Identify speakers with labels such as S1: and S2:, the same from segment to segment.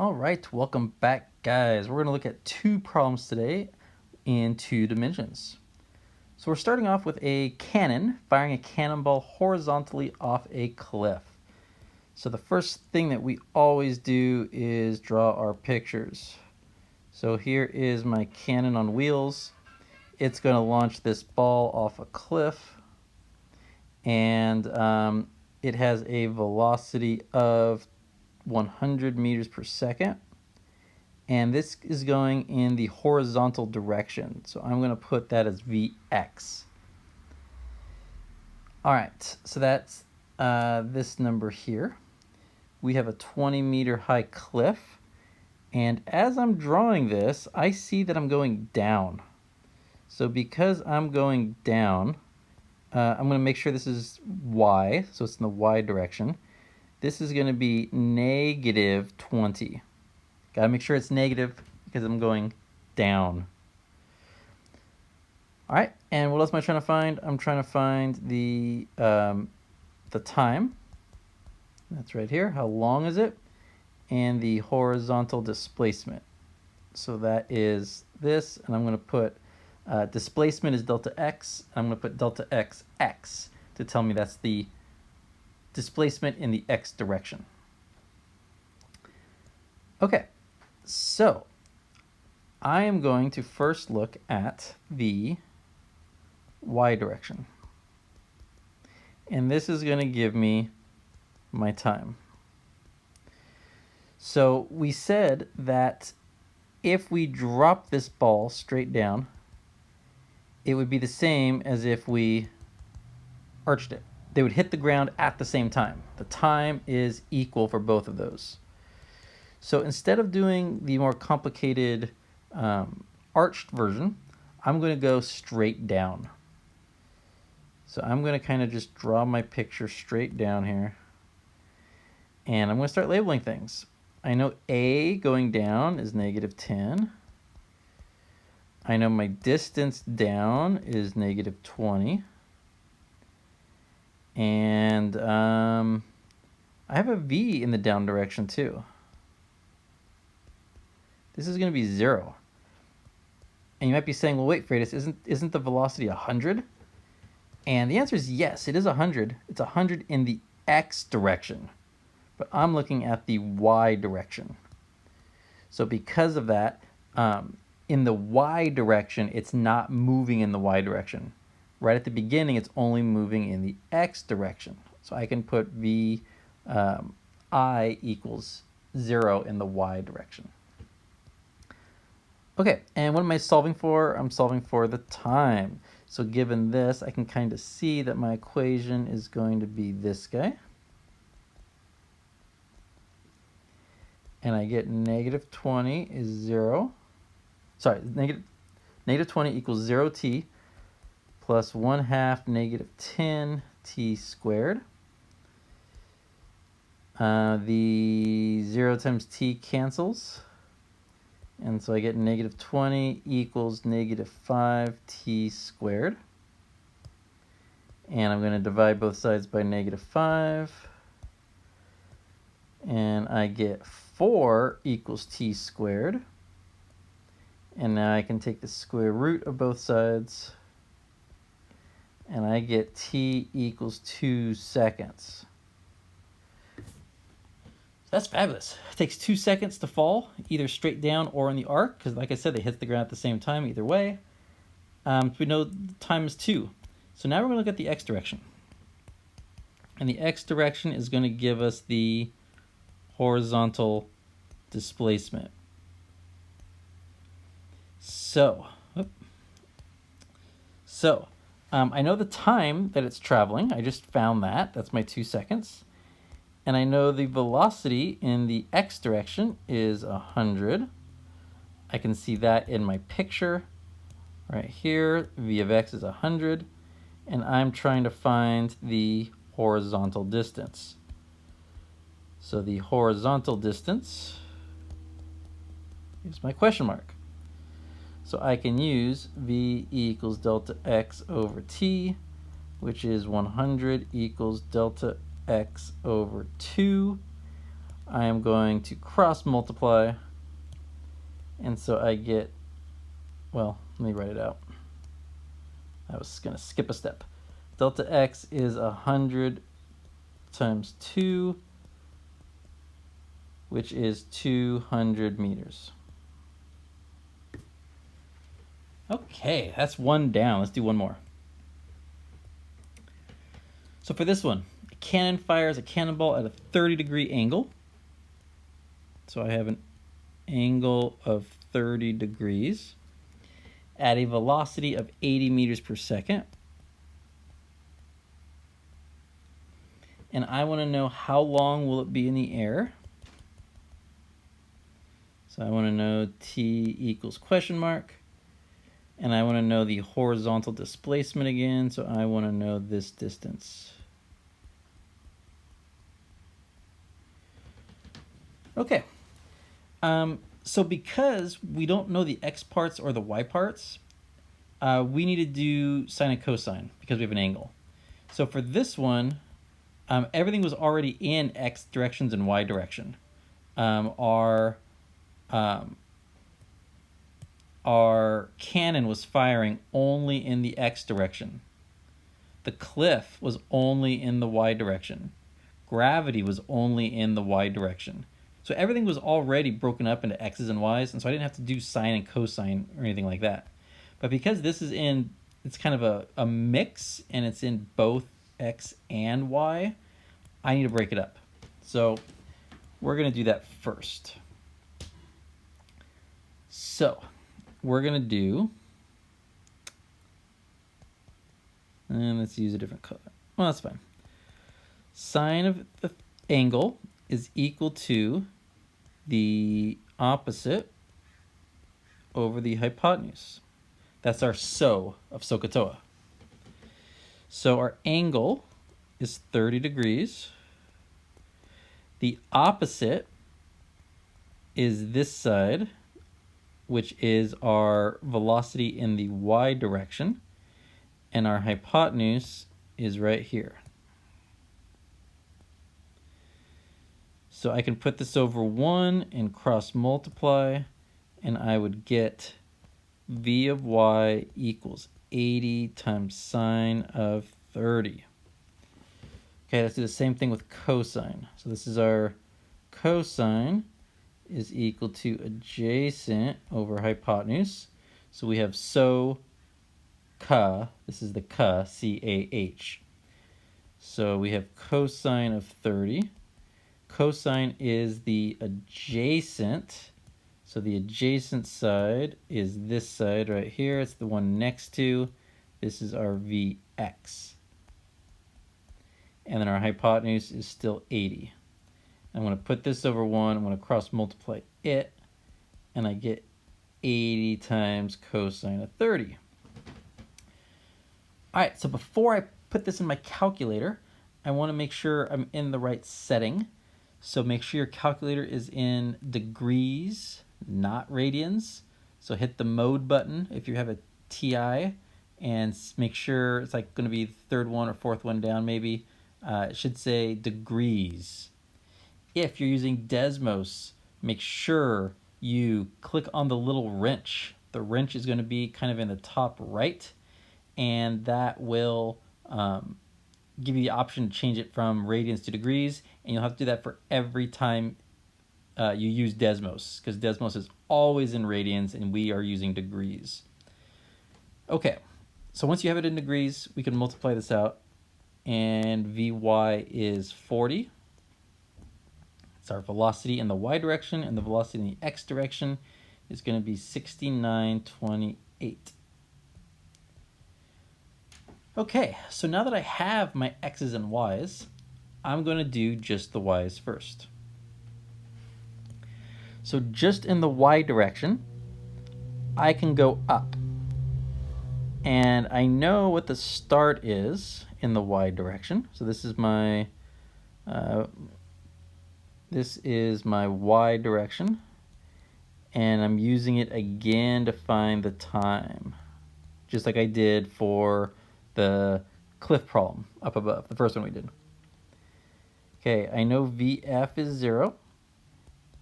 S1: All right, welcome back, guys. We're going to look at two problems today in two dimensions. So we're starting off with a cannon firing a cannonball horizontally off a cliff. So the first thing that we always do is draw our pictures. So here is my cannon on wheels. It's going to launch this ball off a cliff, and it has a velocity of 100 meters per second. And this is going in the horizontal direction. So I'm going to put that as Vx. All right, so that's this number here. We have a 20-meter high cliff. And as I'm drawing this, I see that I'm going down. So because I'm going down, I'm going to make sure this is y, so it's in the y direction. This is going to be negative 20. Got to make sure it's negative because I'm going down. All right, and what else am I trying to find? I'm trying to find the time. That's right here. How long is it? And the horizontal displacement. So that is this, and I'm going to put displacement is delta x. I'm going to put delta x to tell me that's the displacement in the x direction. Okay, so I am going to first look at the y direction. And this is going to give me my time. So we said that if we drop this ball straight down, it would be the same as if we arched it. They would hit the ground at the same time. The time is equal for both of those. So instead of doing the more complicated arched version, I'm going to go straight down. So I'm going to kind of just draw my picture straight down here. And I'm going to start labeling things. I know A going down is negative 10. I know my distance down is negative 20. And I have a V in the down direction too. This is going to be 0. And you might be saying, well, wait, Freitas, isn't the velocity 100? And the answer is yes, it is 100. It's 100 in the x direction. But I'm looking at the y direction. So because of that, in the y direction, it's not moving in the y direction. Right at the beginning, it's only moving in the x direction. So I can put v I equals 0 in the y direction. Okay, and what am I solving for? I'm solving for the time. So given this, I can kind of see that my equation is going to be this guy. And I get negative 20 is 0. Sorry, negative 20 equals 0t plus 1/2 negative 10t squared. The 0 times t cancels. And so I get negative 20 equals negative 5t squared. And I'm going to divide both sides by negative 5. And I get 4 equals t squared. And now I can take the square root of both sides. And I get t equals 2 seconds. That's fabulous. It takes 2 seconds to fall, either straight down or in the arc, because like I said, they hit the ground at the same time either way. We know the time is 2. So now we're going to look at the x direction. And the x direction is going to give us the horizontal displacement. So I know the time that it's traveling. I just found that. That's my 2 seconds. And I know the velocity in the x direction is 100. I can see that in my picture right here. V of x is 100. And I'm trying to find the horizontal distance. So the horizontal distance is my question mark. So I can use V equals delta x over t, which is 100 equals delta x over 2. I am going to cross multiply, and so I get, well, let me write it out. I was going to skip a step. Delta x is 100 times 2, which is 200 meters. Okay, that's one down. Let's do one more. So for this one, a cannon fires a cannonball at a 30-degree angle. So I have an angle of 30 degrees at a velocity of 80 meters per second. And I want to know how long will it be in the air. So I want to know t equals question mark. And I want to know the horizontal displacement again. So I want to know this distance. Okay. So because we don't know the x parts or the y parts, we need to do sine and cosine because we have an angle. So for this one, everything was already in x directions and y direction. Our cannon was firing only in the x direction. The cliff was only in the y direction. Gravity was only in the y direction. So everything was already broken up into x's and y's, and so I didn't have to do sine and cosine or anything like that. But because this is in, it's kind of a mix, and it's in both x and y, I need to break it up. So we're going to do that first. So we're going to do, and let's use a different color. Well, that's fine. Sine of the angle is equal to the opposite over the hypotenuse. That's our SO of SOHCAHTOA. So our angle is 30 degrees. The opposite is this side, which is our velocity in the y direction, and our hypotenuse is right here. So I can put this over 1 and cross multiply, and I would get v of y equals 80 times sine of 30. Okay, let's do the same thing with cosine. So this is our cosine is equal to adjacent over hypotenuse. So we have SO CAH. This is the CAH, C-A-H. So we have cosine of 30. Cosine is the adjacent. So the adjacent side is this side right here. It's the one next to. This is our Vx. And then our hypotenuse is still 80. I'm going to put this over 1. I'm going to cross multiply it. And I get 80 times cosine of 30. All right, so before I put this in my calculator, I want to make sure I'm in the right setting. So make sure your calculator is in degrees, not radians. So hit the mode button if you have a TI, and make sure it's like going to be the third one or fourth one down maybe. It should say degrees. If you're using Desmos, make sure you click on the little wrench. The wrench is going to be kind of in the top right, and that will give you the option to change it from radians to degrees, and you'll have to do that for every time you use Desmos, because Desmos is always in radians and we are using degrees. Okay, so once you have it in degrees, we can multiply this out, and Vy is 40. It's our velocity in the y direction, and the velocity in the x direction is going to be 69.28. Okay, so now that I have my x's and y's, I'm going to do just the y's first. So just in the y direction, I can go up. And I know what the start is in the y direction. So this is my y direction. And I'm using it again to find the time, just like I did for the cliff problem up above, the first one we did. Okay, I know VF is 0,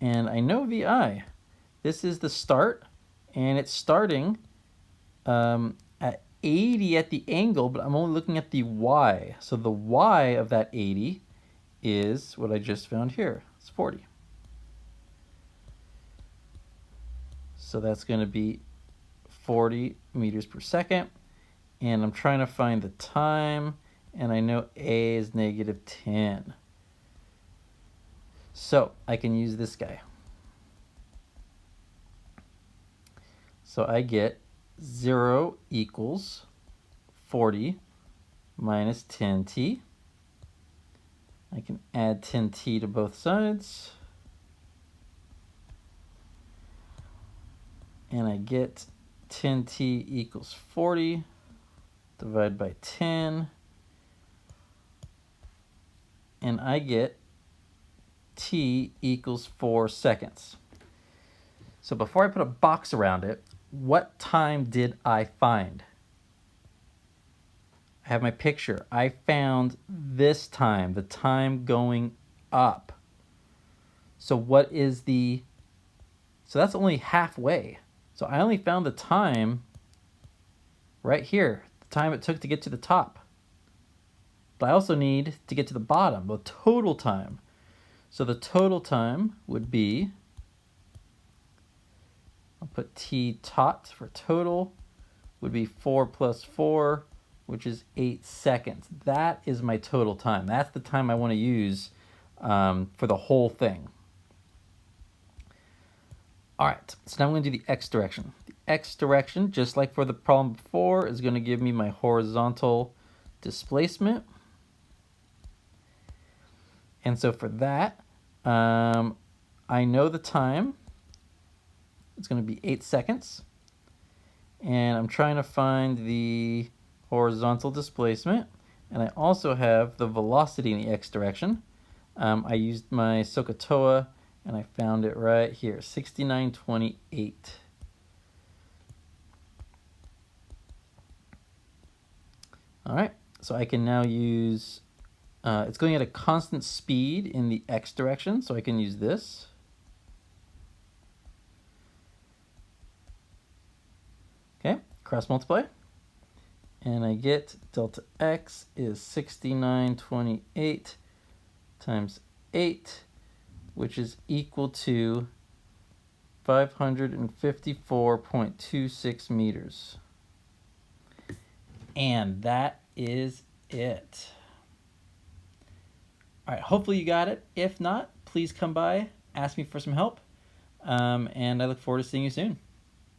S1: And I know VI. This is the start, and it's starting at 80 at the angle, but I'm only looking at the Y. So the Y of that 80 is what I just found here. It's 40. So that's going to be 40 meters per second. And I'm trying to find the time, and I know A is -10. So I can use this guy. So I get 0 equals 40 minus 10t. I can add 10t to both sides. And I get 10t equals 40 divided by 10. And I get t equals 4 seconds. So before I put a box around it, what time did I find? I have my picture. I found this time, the time going up. So what is the, so that's only halfway. So I only found the time right here, the time it took to get to the top. But I also need to get to the bottom, the total time. So the total time would be, I'll put t tot for total, would be 4 plus 4, which is 8 seconds. That is my total time. That's the time I want to use for the whole thing. All right, so now I'm going to do the x direction. The x direction, just like for the problem before, is going to give me my horizontal displacement. And so for that, I know the time. It's going to be 8 seconds. And I'm trying to find the horizontal displacement. And I also have the velocity in the x direction. I used my SOHCAHTOA, and I found it right here, 69.28. All right, so I can now use, it's going at a constant speed in the x direction, so I can use this. Okay, cross multiply. And I get delta x is 69.28 times 8, which is equal to 554.26 meters. And that is it. All right, hopefully you got it. If not, please come by, ask me for some help, and I look forward to seeing you soon.